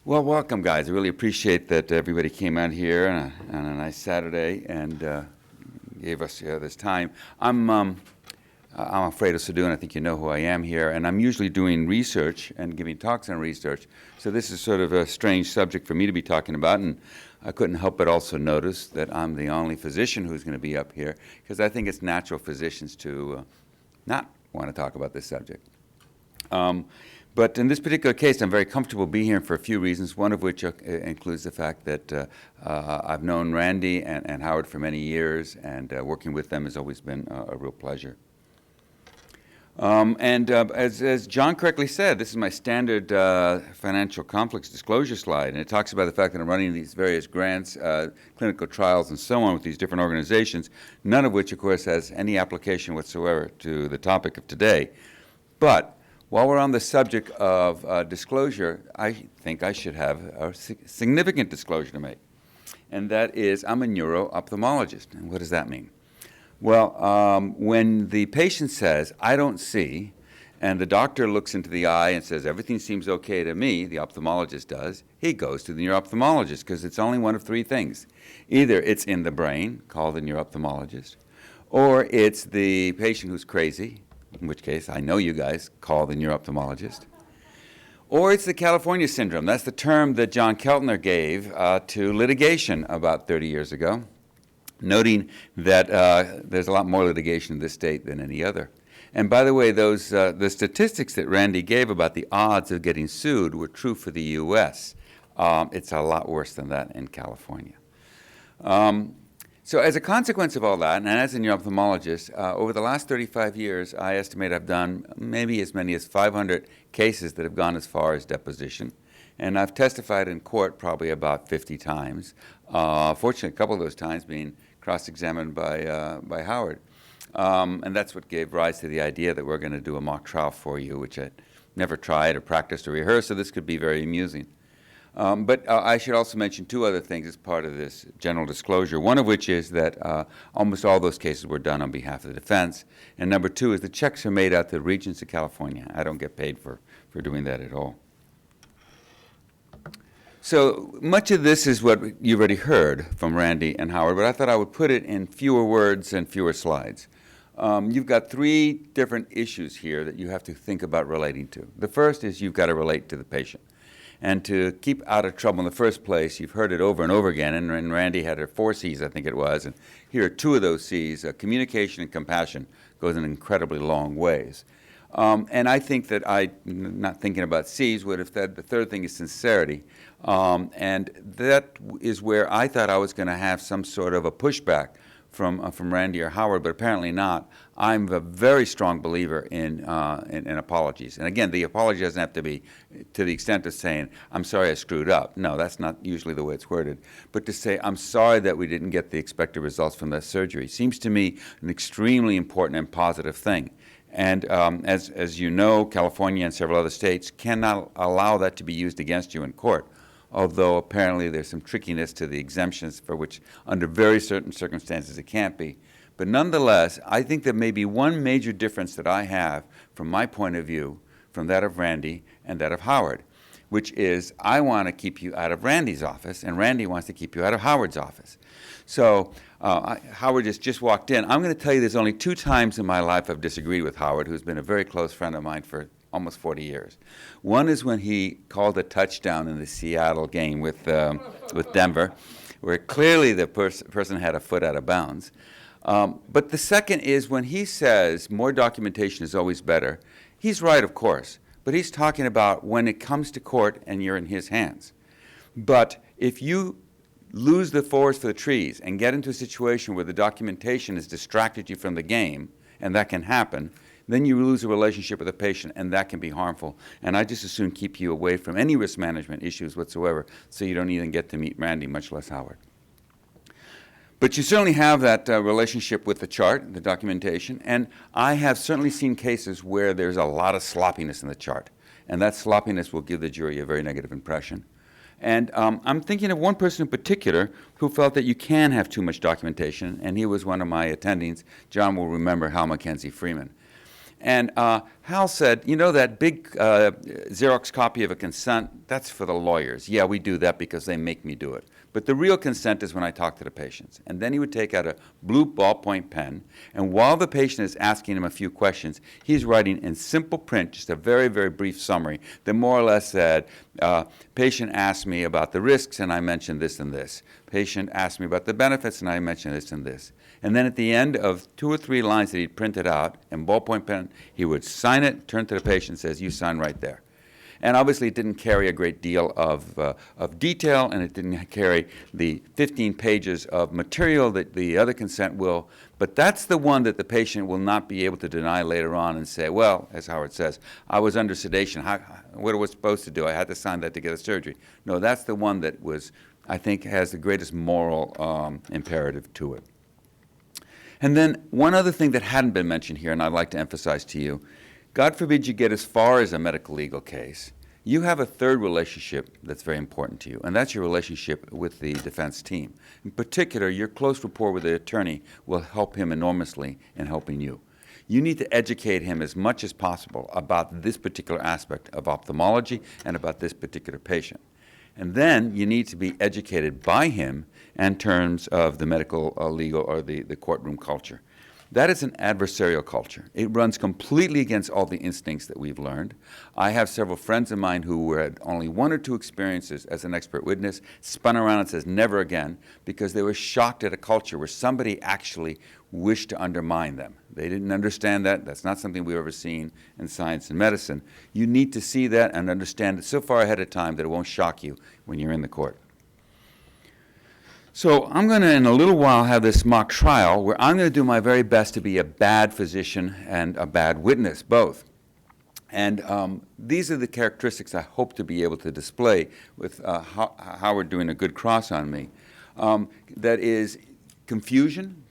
Well, welcome, guys. I really appreciate that everybody came out here on a nice Saturday and gave us this time. I'm Alfredo Sadun. I think you know who I am here, and I'm usually doing research and giving talks on research. So this is sort of a strange subject for me to be talking about, and I couldn't help but also notice that I'm the only physician who's going to be up here because I think it's natural for physicians to not want to talk about this subject. But in this particular case, I'm very comfortable being here for a few reasons, one of which includes the fact that I've known Randy and Howard for many years, and working with them has always been a real pleasure. As John correctly said, this is my standard financial conflicts disclosure slide, and it talks about the fact that I'm running these various grants, clinical trials, and so on with these different organizations, none of which, of course, has any application whatsoever to the topic of today. But while we're on the subject of disclosure, I think I should have a significant disclosure to make, and that is I'm a neuro-ophthalmologist. And what does that mean? Well, when the patient says, I don't see, and the doctor looks into the eye and says, everything seems okay to me, the ophthalmologist does, he goes to the neuro-ophthalmologist because it's only one of three things. Either it's in the brain, call the neuro-ophthalmologist, or it's the patient who's crazy, in which case I know you guys call the neuro-ophthalmologist, or it's the California syndrome. That's the term that John Keltner gave to litigation about 30 years ago, noting that there's a lot more litigation in this state than any other. And by the way, those the statistics that Randy gave about the odds of getting sued were true for the U.S. It's a lot worse than that in California. So as a consequence of all that, and as a neuro-ophthalmologist, over the last 35 years, I estimate I've done maybe as many as 500 cases that have gone as far as deposition. And I've testified in court probably about 50 times. Fortunately, a couple of those times being cross-examined by Howard. And that's what gave rise to the idea that we're going to do a mock trial for you, which I never tried or practiced or rehearsed, so this could be very amusing. But I should also mention two other things as part of this general disclosure, one of which is that almost all those cases were done on behalf of the defense, and number two is the checks are made out to the Regents of California. I don't get paid for doing that at all. So much of this is what you've already heard from Randy and Howard, but I thought I would put it in fewer words and fewer slides. You've got three different issues here that you have to think about relating to. The first is you've got to relate to the patient. And to keep out of trouble in the first place, you've heard it over and over again, and Randy had her 4 C's, I think it was, and here are 2 of those C's. Communication and compassion goes an incredibly long ways. And I think that I, not thinking about C's, would have said the third thing is sincerity. And that is where I thought I was going to have some sort of a pushback from Randy or Howard, but apparently not. I'm a very strong believer in apologies. And again, the apology doesn't have to be to the extent of saying, I'm sorry I screwed up. No, that's not usually the way it's worded. But to say, I'm sorry that we didn't get the expected results from that surgery seems to me an extremely important and positive thing. And as you know, California and several other states cannot allow that to be used against you in court, although apparently there's some trickiness to the exemptions for which under very certain circumstances it can't be. But nonetheless, I think there may be one major difference that I have from my point of view from that of Randy and that of Howard, which is I want to keep you out of Randy's office and Randy wants to keep you out of Howard's office. So Howard just walked in. I'm going to tell you there's only 2 times in my life I've disagreed with Howard, who's been a very close friend of mine for almost 40 years. One is when he called a touchdown in the Seattle game with Denver, where clearly the person had a foot out of bounds. But the second is when he says more documentation is always better. He's right, of course, but he's talking about when it comes to court and you're in his hands. But if you lose the forest for the trees and get into a situation where the documentation has distracted you from the game, and that can happen, then you lose a relationship with the patient, and that can be harmful. And I just as soon keep you away from any risk management issues whatsoever, so you don't even get to meet Randy, much less Howard. But you certainly have that relationship with the chart, the documentation, and I have certainly seen cases where there's a lot of sloppiness in the chart, and that sloppiness will give the jury a very negative impression. And I'm thinking of one person in particular who felt that you can have too much documentation, and he was one of my attendings. John will remember Hal Mackenzie Freeman. And Hal said, you know, that big Xerox copy of a consent, that's for the lawyers. Yeah, we do that because they make me do it. But the real consent is when I talk to the patients. And then he would take out a blue ballpoint pen, and while the patient is asking him a few questions, he's writing in simple print, just a very, very brief summary that more or less said, patient asked me about the risks, and I mentioned this and this. Patient asked me about the benefits, and I mentioned this and this. And then at the end of 2 or 3 lines that he'd printed out in ballpoint pen, he would sign it, turn to the patient, and says, you sign right there. And obviously it didn't carry a great deal of detail, and it didn't carry the 15 pages of material that the other consent will. But that's the one that the patient will not be able to deny later on and say, well, as Howard says, I was under sedation. What was I supposed to do? I had to sign that to get a surgery. No, that's the one that was, I think, has the greatest moral imperative to it. And then one other thing that hadn't been mentioned here, and I'd like to emphasize to you, God forbid you get as far as a medical legal case, you have a third relationship that's very important to you, and that's your relationship with the defense team. In particular, your close rapport with the attorney will help him enormously in helping you. You need to educate him as much as possible about this particular aspect of ophthalmology and about this particular patient. And then you need to be educated by him in terms of the medical, legal, or the courtroom culture. That is an adversarial culture. It runs completely against all the instincts that we've learned. I have several friends of mine who had only 1 or 2 experiences as an expert witness, spun around and says never again, because they were shocked at a culture where somebody actually wished to undermine them. They didn't understand that. That's not something we've ever seen in science and medicine. You need to see that and understand it so far ahead of time that it won't shock you when you're in the court. So I'm going to, in a little while, have this mock trial where I'm going to do my very best to be a bad physician and a bad witness, both. And these are the characteristics I hope to be able to display with Howard doing a good cross on me. That is confusion,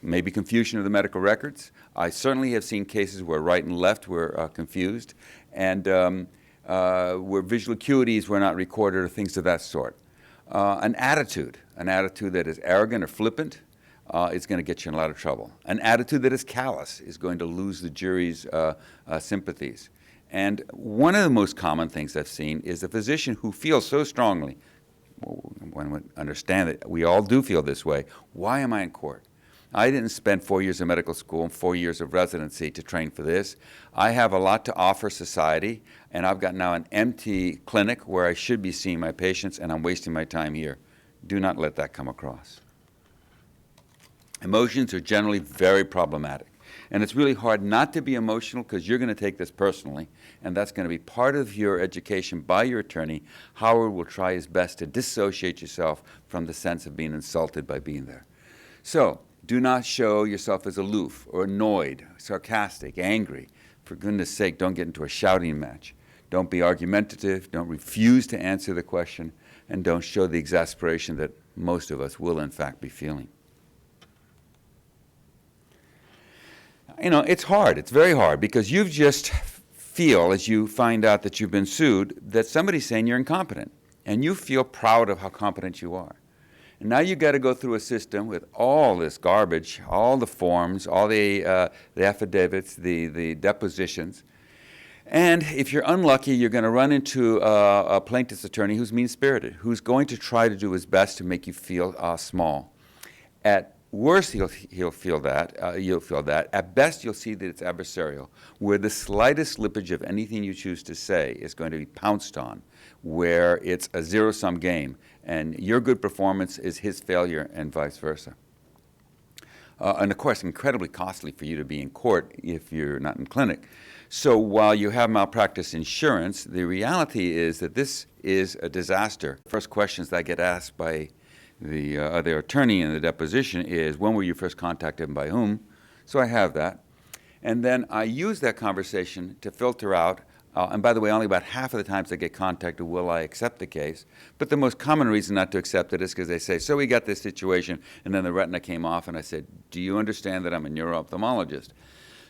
maybe confusion of the medical records. I certainly have seen cases where right and left were confused, and where visual acuities were not recorded or things of that sort. An attitude that is arrogant or flippant is going to get you in a lot of trouble. An attitude that is callous is going to lose the jury's sympathies. And one of the most common things I've seen is a physician who feels so strongly, one would understand that we all do feel this way, why am I in court? I didn't spend 4 years of medical school and 4 years of residency to train for this. I have a lot to offer society, and I've got now an empty clinic where I should be seeing my patients, and I'm wasting my time here. Do not let that come across. Emotions are generally very problematic, and it's really hard not to be emotional because you're going to take this personally, and that's going to be part of your education by your attorney. Howard will try his best to dissociate yourself from the sense of being insulted by being there. So, do not show yourself as aloof or annoyed, sarcastic, angry. For goodness sake, don't get into a shouting match. Don't be argumentative. Don't refuse to answer the question. And don't show the exasperation that most of us will, in fact, be feeling. You know, it's hard. It's very hard because you just feel, as you find out that you've been sued, that somebody's saying you're incompetent. And you feel proud of how competent you are. And now you've got to go through a system with all this garbage, all the forms, all the affidavits, the depositions. And if you're unlucky, you're going to run into a plaintiff's attorney who's mean-spirited, who's going to try to do his best to make you feel small. At worst, he'll feel that. You'll feel that. At best, you'll see that it's adversarial, where the slightest slippage of anything you choose to say is going to be pounced on, where it's a zero-sum game, and your good performance is his failure and vice versa. And of course, incredibly costly for you to be in court if you're not in clinic. So while you have malpractice insurance, the reality is that this is a disaster. First questions that I get asked by the other attorney in the deposition is, when were you first contacted and by whom? So I have that. And then I use that conversation to filter out, and by the way, only about half of the times I get contacted will I accept the case. But the most common reason not to accept it is because they say, so we got this situation, and then the retina came off, and I said, do you understand that I'm a neuro-ophthalmologist?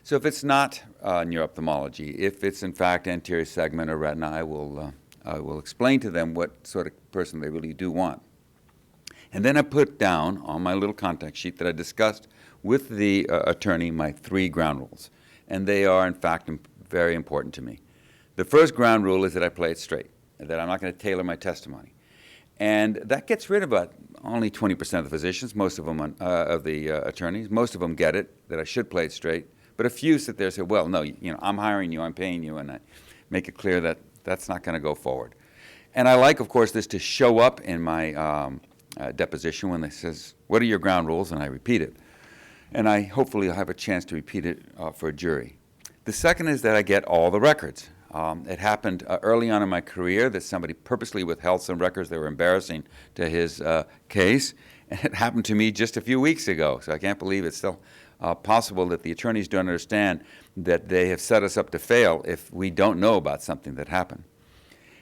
So if it's not neuro-ophthalmology, if it's in fact anterior segment or retina, I will explain to them what sort of person they really do want. And then I put down on my little contact sheet that I discussed with the attorney my 3 ground rules. and they are, in fact, very important to me. The first ground rule is that I play it straight, that I'm not going to tailor my testimony. And that gets rid of only 20% of the physicians, most of them, of the attorneys. Most of them get it, that I should play it straight. But a few sit there and say, well, no, I'm hiring you, I'm paying you, and I make it clear that that's not going to go forward. And I like, of course, this to show up in my deposition when they says, what are your ground rules? And I repeat it. And I hopefully will have a chance to repeat it for a jury. The second is that I get all the records. It happened early on in my career that somebody purposely withheld some records that were embarrassing to his case. And it happened to me just a few weeks ago. So I can't believe it's still possible that the attorneys don't understand that they have set us up to fail if we don't know about something that happened.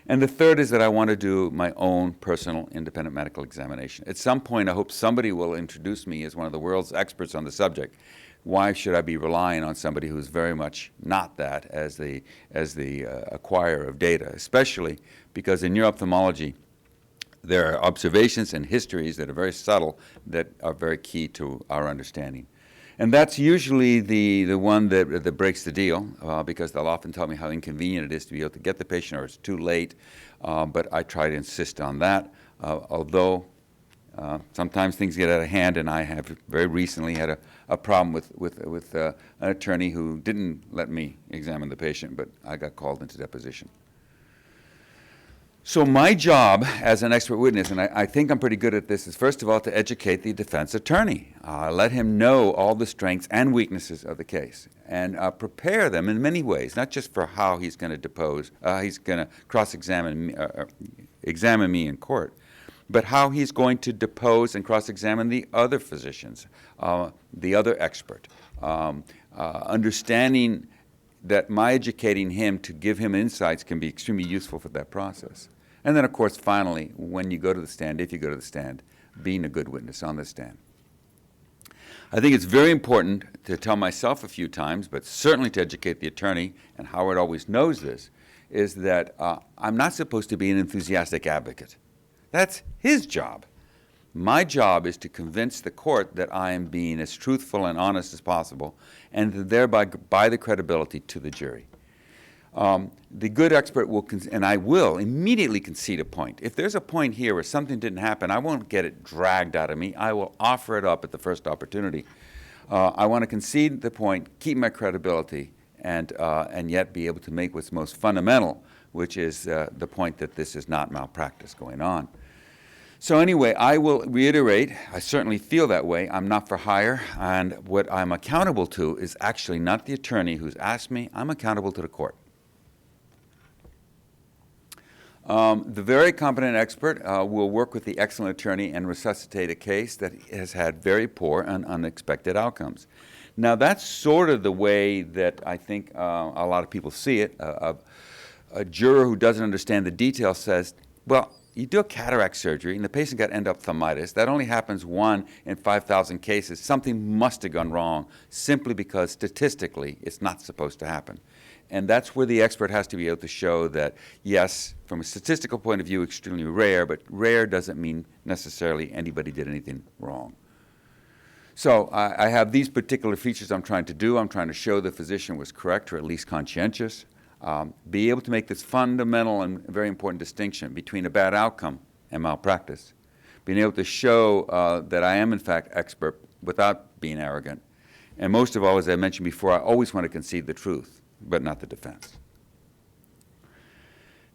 And the third is that I want to do my own personal independent medical examination. At some point, I hope somebody will introduce me as one of the world's experts on the subject. Why should I be relying on somebody who's very much not that as the acquirer of data, especially because in neuro-ophthalmology, there are observations and histories that are very subtle that are very key to our understanding. And that's usually the one that breaks the deal because they'll often tell me how inconvenient it is to be able to get the patient or it's too late, but I try to insist on that, although sometimes things get out of hand, and I have very recently had a problem with an attorney who didn't let me examine the patient, but I got called into deposition. So my job as an expert witness, and I think I'm pretty good at this, is first of all to educate the defense attorney. Let him know all the strengths and weaknesses of the case and prepare them in many ways, not just for how he's going to depose, he's going to cross-examine me, examine me in court, but how he's going to depose and cross-examine the other physicians, the other expert, understanding that my educating him to give him insights can be extremely useful for that process. And then, of course, finally, when you go to the stand, if you go to the stand, being a good witness on the stand. I think it's very important to tell myself a few times, but certainly to educate the attorney, and Howard always knows this, is that I'm not supposed to be an enthusiastic advocate. That's his job. My job is to convince the court that I am being as truthful and honest as possible and to thereby buy the credibility to the jury. The good expert will, and I will, immediately concede a point. If there's a point here where something didn't happen, I won't get it dragged out of me. I will offer it up at the first opportunity. I want to concede the point, keep my credibility, and yet be able to make what's most fundamental, which is the point that this is not malpractice going on. So anyway, I will reiterate, I certainly feel that way. I'm not for hire, and what I'm accountable to is actually not the attorney who's asked me. I'm accountable to the court. The very competent expert will work with the excellent attorney and resuscitate a case that has had very poor and unexpected outcomes. Now, that's sort of the way that I think a lot of people see it. A juror who doesn't understand the details says, well, you do a cataract surgery and the patient got endophthalmitis. That only happens 1 in 5,000 cases. Something must have gone wrong simply because statistically it's not supposed to happen. And that's where the expert has to be able to show that, yes, from a statistical point of view, extremely rare, but rare doesn't mean necessarily anybody did anything wrong. So I have these particular features I'm trying to do. I'm trying to show the physician was correct or at least conscientious. Be able to make this fundamental and very important distinction between a bad outcome and malpractice. Being able to show that I am, in fact, expert without being arrogant. And most of all, as I mentioned before, I always want to concede the truth, but not the defense.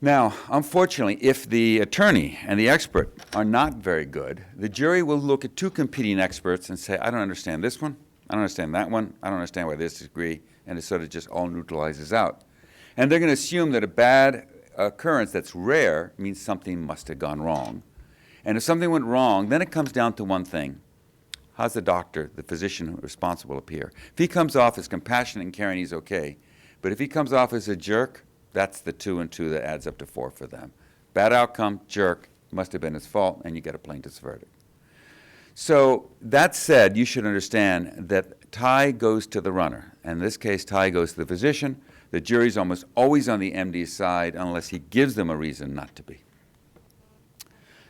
Now, unfortunately, if the attorney and the expert are not very good, the jury will look at two competing experts and say, I don't understand this one, I don't understand that one, I don't understand why they disagree, and it sort of just all neutralizes out. And they're going to assume that a bad occurrence that's rare means something must have gone wrong. And if something went wrong, then it comes down to one thing. How's the doctor, the physician responsible appear? If he comes off as compassionate and caring, he's okay. But if he comes off as a jerk, that's the 2 and 2 that adds up to 4 for them. Bad outcome, jerk, must have been his fault, and you get a plaintiff's verdict. So that said, you should understand that tie goes to the runner. In this case, tie goes to the physician. The jury's almost always on the MD's side unless he gives them a reason not to be.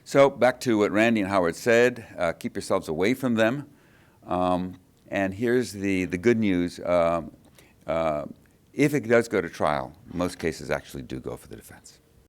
So back to what Randy and Howard said, keep yourselves away from them. And here's the good news. If it does go to trial, most cases actually do go for the defense.